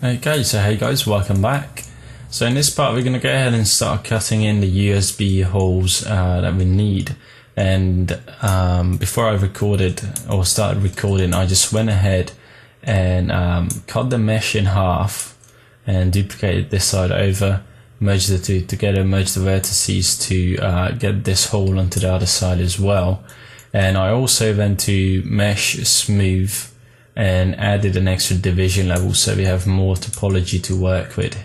Okay, so hey guys, welcome back. So in this part we're going to go ahead and start cutting in the USB holes that we need. And before I recorded or started recording, I just went ahead and cut the mesh in half and duplicated this side over, merged the two together, merged the vertices to get this hole onto the other side as well. And I also went to mesh smooth and added an extra division level so we have more topology to work with.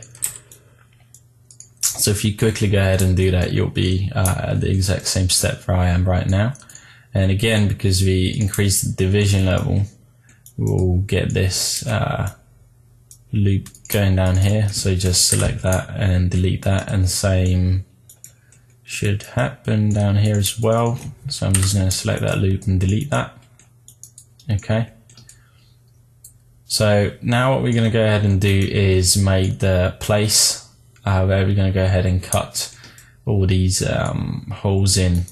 So if you quickly go ahead and do that, you'll be at the exact same step where I am right now. And again, because we increased the division level, we'll get this loop going down here. So just select that and delete that, and the same should happen down here as well. So I'm just going to select that loop and delete that. Okay. So now what we're going to go ahead and do is make the place where we're going to go ahead and cut all these holes in.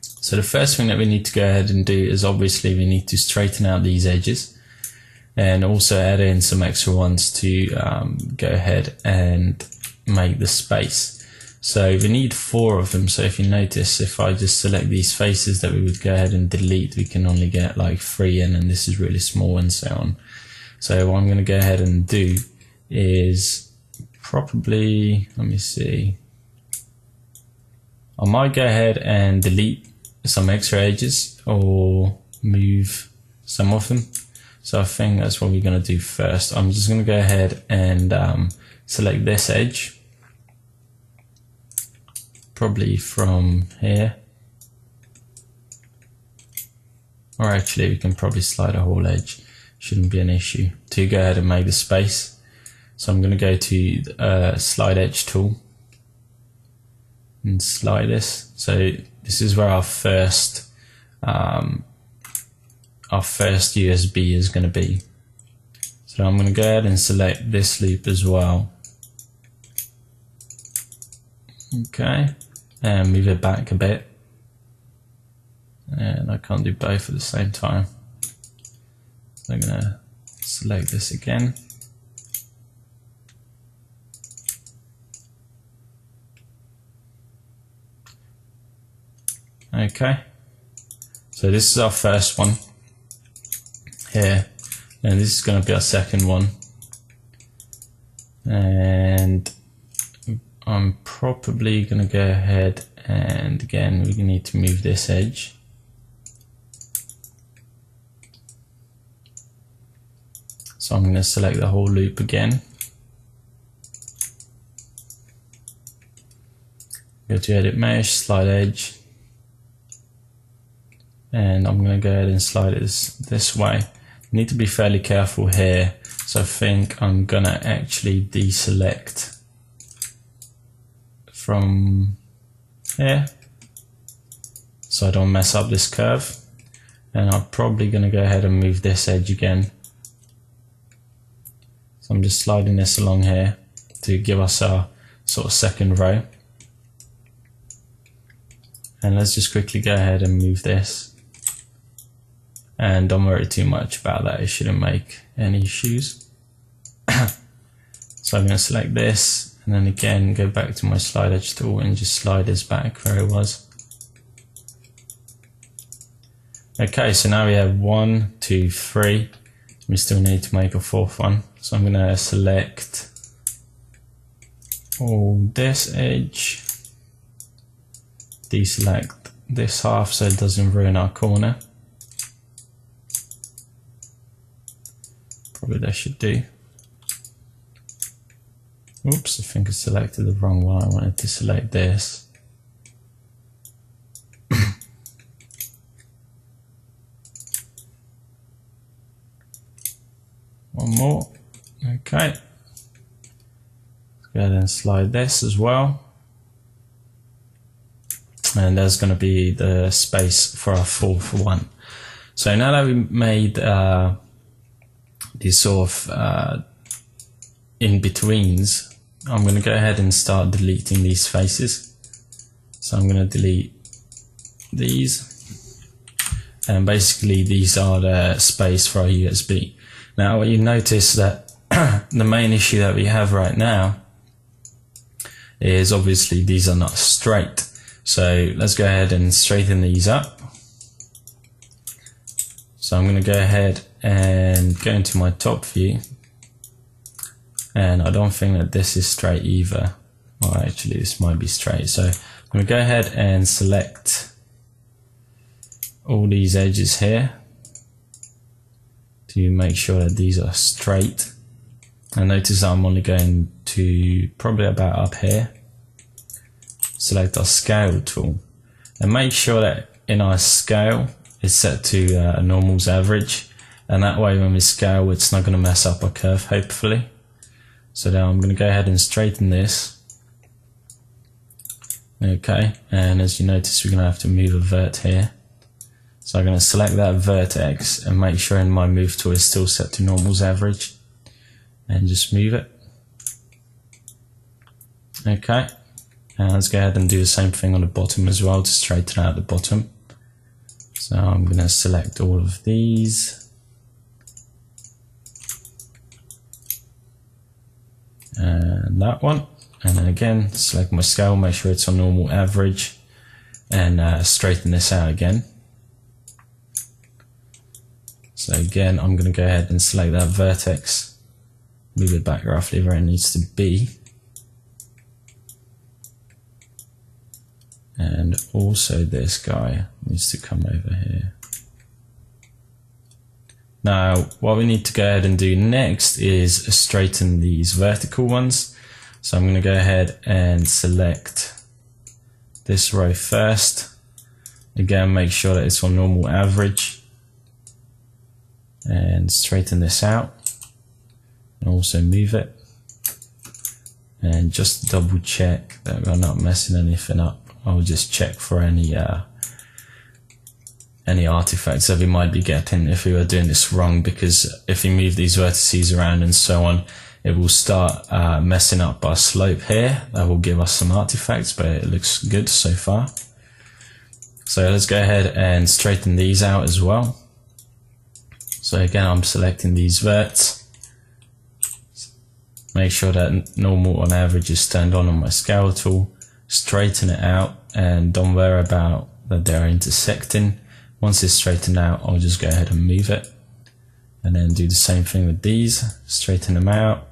So the first thing that we need to go ahead and do is obviously we need to straighten out these edges and also add in some extra ones to go ahead and make the space. So we need 4 of them. So if you notice, if I just select these faces that we would go ahead and delete, we can only get like 3 in, and this is really small and so on. So what I'm going to go ahead and do is probably, let me see, I might go ahead and delete some extra edges or move some of them. So I think that's what we're going to do first. I'm just going to go ahead and select this edge, probably from here, or actually we can probably slide a whole edge, shouldn't be an issue, to go ahead and make the space. So I'm going to go to slide edge tool and slide this. So this is where our first USB is going to be. So I'm going to go ahead and select this loop as well. Okay, and move it back a bit. And I can't do both at the same time. So I'm going to select this again. Okay, so this is our first one here, and this is going to be our second one, and I'm probably going to go ahead and again we need to move this edge. So I'm going to select the whole loop again, go to edit mesh, slide edge, and I'm going to go ahead and slide it this way. You need to be fairly careful here, so I think I'm going to actually deselect from here so I don't mess up this curve, and I'm probably going to go ahead and move this edge again. So I'm just sliding this along here to give us our sort of second row, and let's just quickly go ahead and move this. And don't worry too much about that, it shouldn't make any issues. So I'm going to select this, and then again go back to my slide edge tool and just slide this back where it was. Okay, so now we have 1, 2, 3. We still need to make a 4th one. So I'm going to select all this edge, deselect this half so it doesn't ruin our corner. Probably that should do. Oops, I think I selected the wrong one. I wanted to select this. One more. Okay. Let's go ahead and slide this as well. And there's going to be the space for our 4th one. So now that we made these sort of in-betweens, I'm going to go ahead and start deleting these faces. So I'm going to delete these, and basically these are the space for our USB. Now you notice that the main issue that we have right now is obviously these are not straight. So let's go ahead and straighten these up. So I'm going to go ahead and go into my top view, and I don't think that this is straight either. Well, actually this might be straight. So I'm going to go ahead and select all these edges here to make sure that these are straight. And notice I'm only going to probably about up here. Select our scale tool and make sure that in our scale it's set to a normal's average, and that way when we scale it's not going to mess up our curve, hopefully. So now I'm going to go ahead and straighten this. Okay, and as you notice we're going to have to move a vert here. So I'm going to select that vertex and make sure in my move tool is still set to normal's average, and just move it. Okay, and let's go ahead and do the same thing on the bottom as well to straighten out the bottom. So I'm going to select all of these and that one, and then again select my scale, make sure it's on normal average, and straighten this out again. So again I'm going to go ahead and select that vertex, move it back roughly where it needs to be, and also this guy needs to come over here. Now what we need to go ahead and do next is straighten these vertical ones. So I'm going to go ahead and select this row first. Again, make sure that it's on normal average, and straighten this out, and also move it, and just double check that we're not messing anything up. I'll just check for any artifacts that we might be getting if we were doing this wrong, because if we move these vertices around and so on, it will start messing up our slope here. That will give us some artifacts, but it looks good so far. So let's go ahead and straighten these out as well. So again, I'm selecting these verts. Make sure that normal on average is turned on my scale tool. Straighten it out, and don't worry about that they're intersecting. Once it's straightened out, I'll just go ahead and move it, and then do the same thing with these, straighten them out.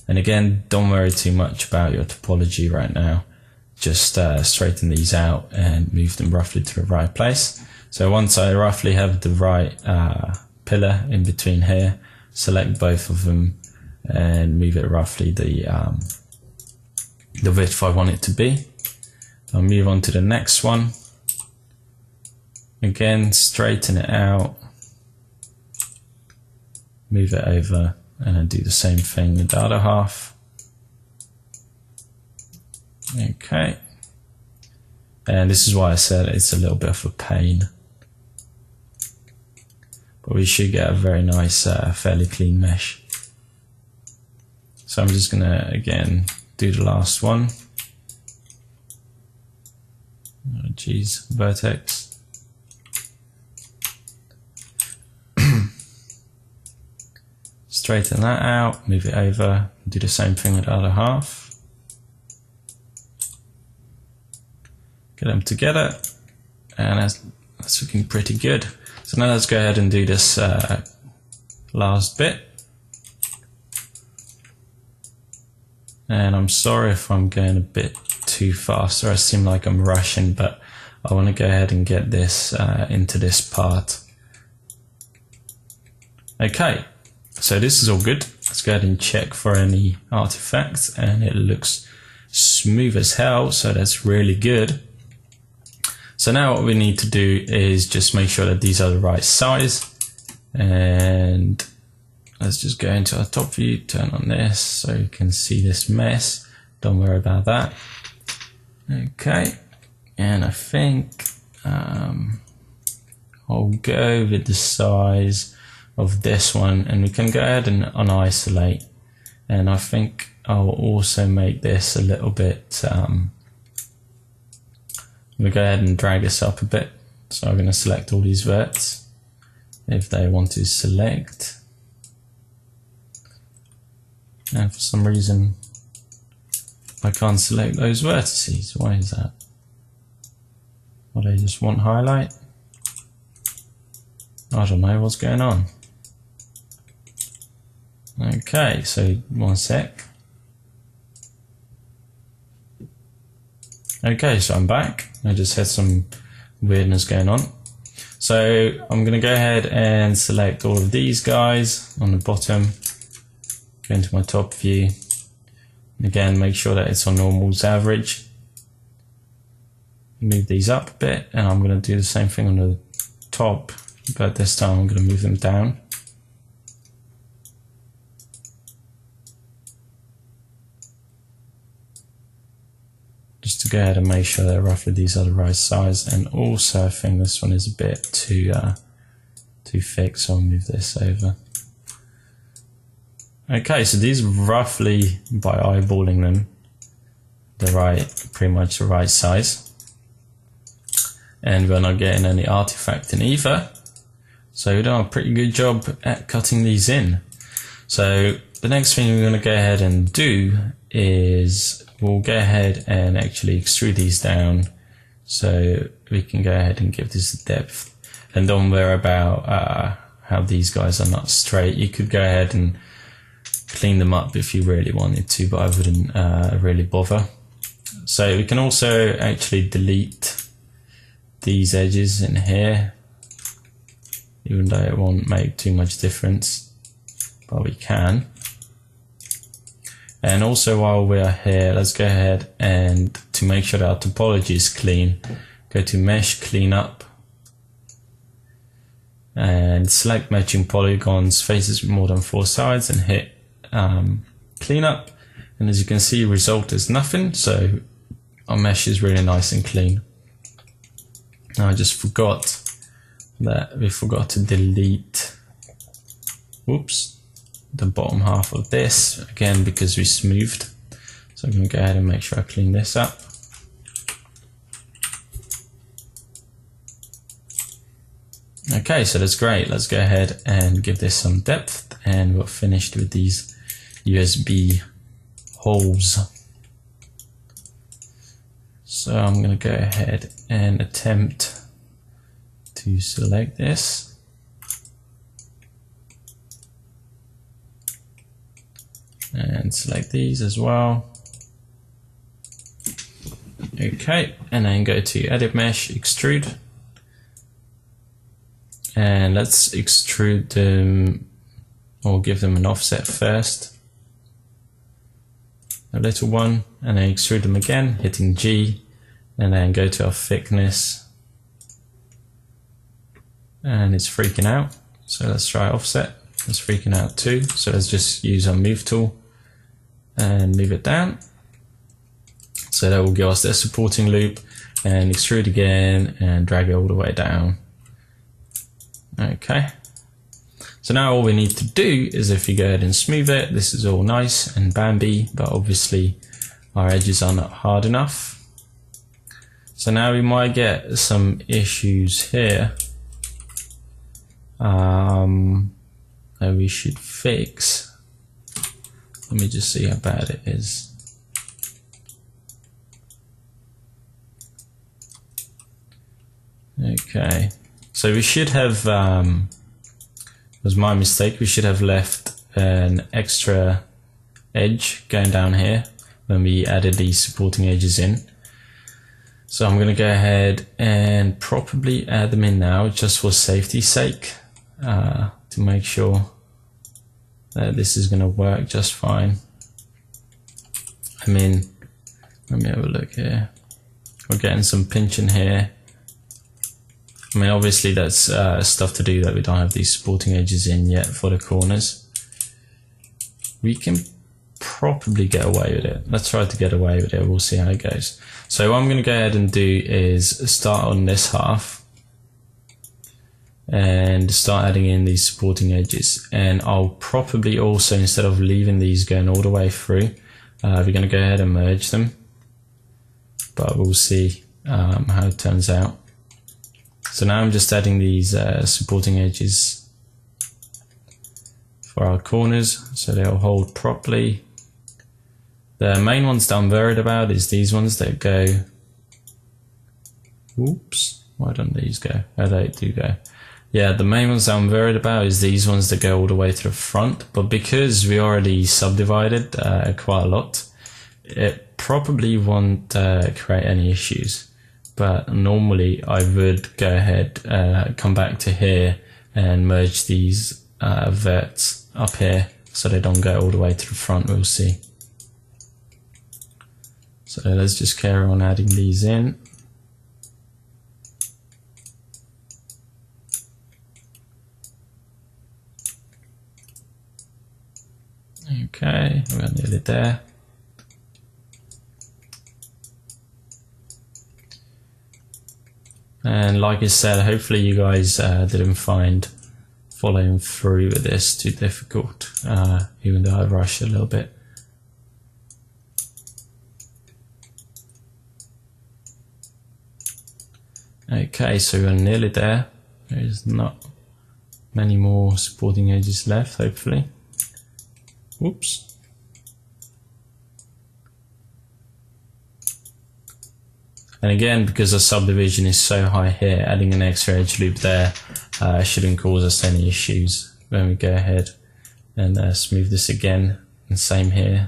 And again, don't worry too much about your topology right now, just straighten these out and move them roughly to the right place. So once I roughly have the right pillar in between here, select both of them and move it roughly the width I want it to be. I'll move on to the next one. Again, straighten it out, move it over, and then do the same thing with the other half. Okay, and this is why I said it's a little bit of a pain, but we should get a very nice, fairly clean mesh. So I'm just gonna again do the last one. Oh geez, vertex. Straighten that out, move it over, do the same thing with the other half. Get them together, and that's looking pretty good. So now let's go ahead and do this last bit. And I'm sorry if I'm going a bit too fast, or I seem like I'm rushing, but I want to go ahead and get this into this part. Okay. So this is all good. Let's go ahead and check for any artifacts, and it looks smooth as hell, so that's really good. So now what we need to do is just make sure that these are the right size, and let's just go into our top view, turn on this so you can see this mess. Don't worry about that. Okay, and I think I'll go with the size of this one, and we can go ahead and unisolate, and I think I'll also make this a little bit we'll go ahead and drag this up a bit. So I'm going to select all these verts if they want to select. and for some reason I can't select those vertices. Why is that? Or they just want highlight? I don't know what's going on. Okay, so 1 sec. Okay, so I'm back. I just had some weirdness going on. So I'm going to go ahead and select all of these guys on the bottom. Go into my top view. And again, make sure that it's on normal's average. Move these up a bit, and I'm going to do the same thing on the top, but this time I'm going to move them down. Just to go ahead and make sure that roughly these are the right size, and also I think this one is a bit too thick, so I'll move this over. Okay, so these roughly, by eyeballing them, pretty much the right size, and we're not getting any artifact in either, so we've done a pretty good job at cutting these in. So the next thing we're going to go ahead and do is we'll go ahead and actually extrude these down so we can go ahead and give this a depth. And don't worry about how these guys are not straight. You could go ahead and clean them up if you really wanted to, but I wouldn't really bother. So we can also actually delete these edges in here, even though it won't make too much difference, but we can. And also while we are here, let's go ahead and, to make sure that our topology is clean, go to Mesh Cleanup and select Matching Polygons, faces with more than 4 sides, and hit Cleanup. And as you can see, result is nothing, so our mesh is really nice and clean. Now I just forgot that we forgot to delete, whoops, the bottom half of this, again because we smoothed. So I'm going to go ahead and make sure I clean this up. Okay, so that's great. Let's go ahead and give this some depth, and we're finished with these USB holes. So I'm going to go ahead and attempt to select this. And select these as well. Okay, and then go to Edit Mesh, Extrude. And let's extrude them, or give them an offset first. A little one, and then extrude them again, hitting G, and then go to our thickness. And it's freaking out, so let's try offset. It's freaking out too, so let's just use our move tool and move it down. So that will give us the supporting loop, and extrude again and drag it all the way down. Okay, so now all we need to do is, if you go ahead and smooth it, this is all nice and Bambi, but obviously our edges are not hard enough. So now we might get some issues here that we should fix. Let me just see how bad it is. Okay, so we should have, it was my mistake, we should have left an extra edge going down here when we added these supporting edges in. So I'm going to go ahead and probably add them in now, just for safety's sake, to make sure that this is going to work just fine. I mean, let me have a look here. We're getting some pinching here. I mean, obviously that's stuff to do that we don't have these supporting edges in yet for the corners. We can probably get away with it. Let's try to get away with it. We'll see how it goes. So what I'm going to go ahead and do is start on this half and start adding in these supporting edges. And I'll probably also, instead of leaving these going all the way through, we're going to go ahead and merge them. But we'll see how it turns out. So now I'm just adding these supporting edges for our corners so they'll hold properly. The main ones that I'm worried about is these ones that go, oops, why don't these go? Oh, they do go. Yeah, the main ones that I'm worried about is these ones that go all the way to the front, but because we already subdivided quite a lot, it probably won't create any issues. But normally I would go ahead, come back to here and merge these verts up here so they don't go all the way to the front. We'll see. So let's just carry on adding these in. Okay, we're nearly there. And like I said, hopefully you guys didn't find following through with this too difficult, even though I rushed a little bit. Okay, so we're nearly there. There's not many more supporting edges left, hopefully. Whoops. And again, because the subdivision is so high here, adding an extra edge loop there shouldn't cause us any issues when we go ahead and smooth this again. And same here.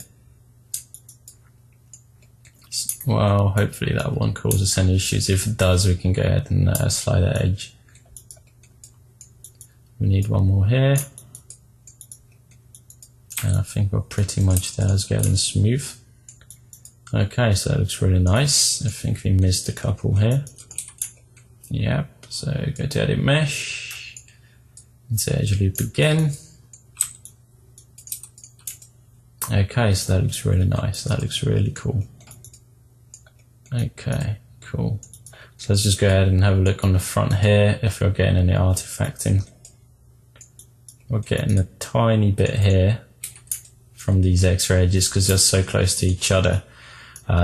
Well, hopefully that won't cause us any issues. If it does, we can go ahead and slide that edge. We need one more here. And I think we're pretty much there. Let's go ahead and smooth. Okay, so that looks really nice. I think we missed a couple here. Yep, so go to edit mesh. And say edge loop again. Okay, so that looks really nice. That looks really cool. Okay, cool. So let's just go ahead and have a look on the front here if we're getting any artifacting. We're getting a tiny bit here from these extra edges because they're so close to each other.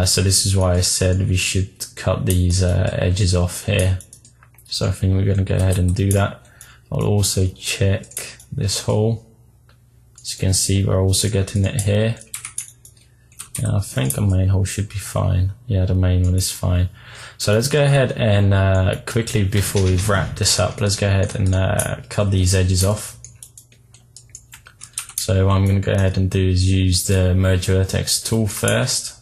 So this is why I said we should cut these edges off here. So I think we're going to go ahead and do that. I'll also check this hole. As you can see, we're also getting it here. Yeah, I think the main hole should be fine. Yeah, the main one is fine. So let's go ahead and quickly, before we wrap this up, let's go ahead and cut these edges off. So what I'm going to go ahead and do is use the merge vertex tool first.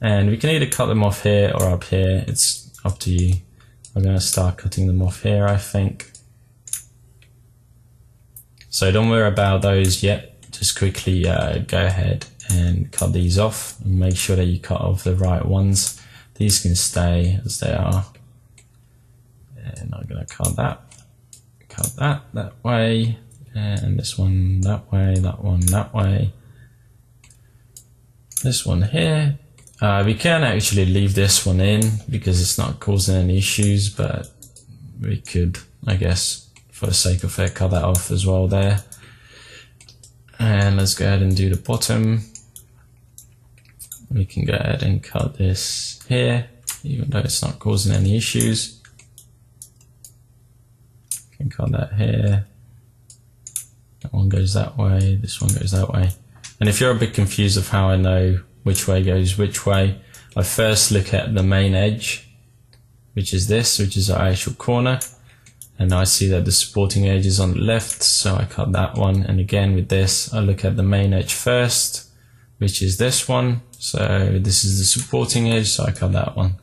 And we can either cut them off here or up here. It's up to you. I'm going to start cutting them off here, I think. So don't worry about those yet. Just quickly go ahead and cut these off. And make sure that you cut off the right ones. These can stay as they are. And I'm going to cut that way. And this one that way, that one that way. This one here. We can actually leave this one in because it's not causing any issues, but we could, I guess, for the sake of it, cut that off as well there. And let's go ahead and do the bottom. We can go ahead and cut this here, even though it's not causing any issues. Can cut that here. That one goes that way, this one goes that way. And if you're a bit confused of how I know which way goes which way, I first look at the main edge, which is this, which is our actual corner. And I see that the supporting edge is on the left, so I cut that one. And again with this, I look at the main edge first, which is this one. So this is the supporting edge, so I cut that one.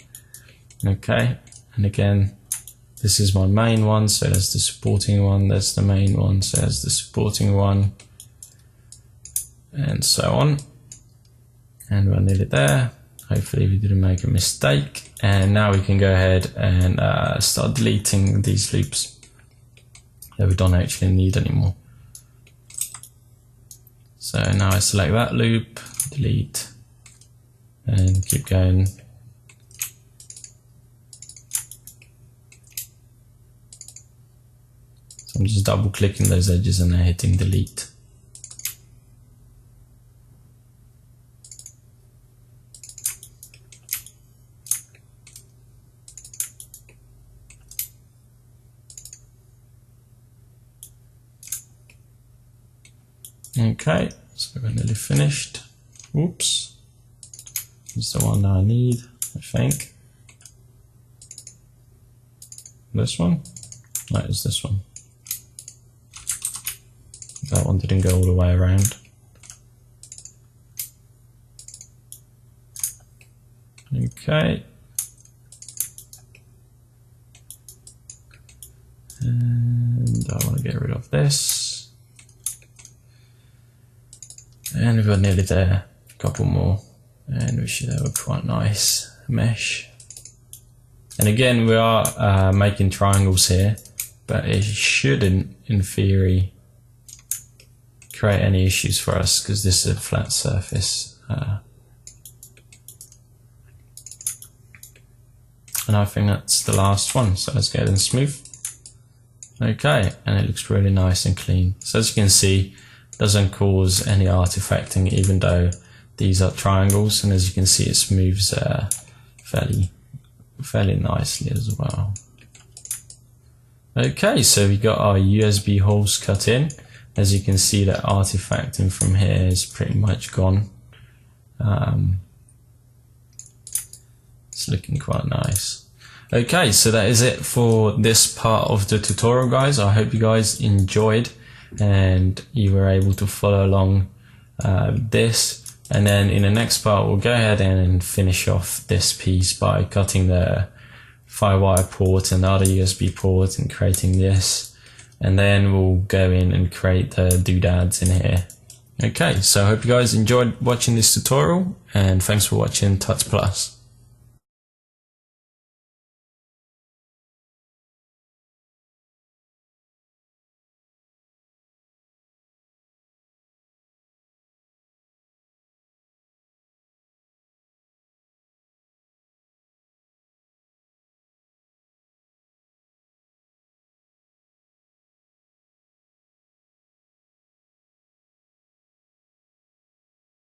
Okay, and again, this is my main one, so that's the supporting one, that's the main one, so that's the supporting one, and so on. And we're nearly there. Hopefully we didn't make a mistake. And now we can go ahead and start deleting these loops that we don't actually need anymore. So now I select that loop, delete, and keep going. So I'm just double clicking those edges and then hitting delete. Okay, so we're nearly finished. Oops, it's the one that I need, I think. This one? No, it's this one. That one didn't go all the way around. Okay. And I want to get rid of this. And we've got nearly there. A couple more. And we should have a quite nice mesh. And again, we are making triangles here, but it shouldn't, in theory, create any issues for us because this is a flat surface. And I think that's the last one, so let's go ahead and smooth. Okay, and it looks really nice and clean. So as you can see, it doesn't cause any artifacting even though these are triangles, and as you can see it smooths fairly nicely as well. Okay, so we got our USB holes cut in. As you can see, that artifacting from here is pretty much gone. It's looking quite nice. Okay, so that is it for this part of the tutorial, guys. I hope you guys enjoyed and you were able to follow along this. And then in the next part, we'll go ahead and finish off this piece by cutting the firewire port and the other USB port and creating this. And then we'll go in and create the doodads in here. Okay, so I hope you guys enjoyed watching this tutorial, and thanks for watching Tuts Plus.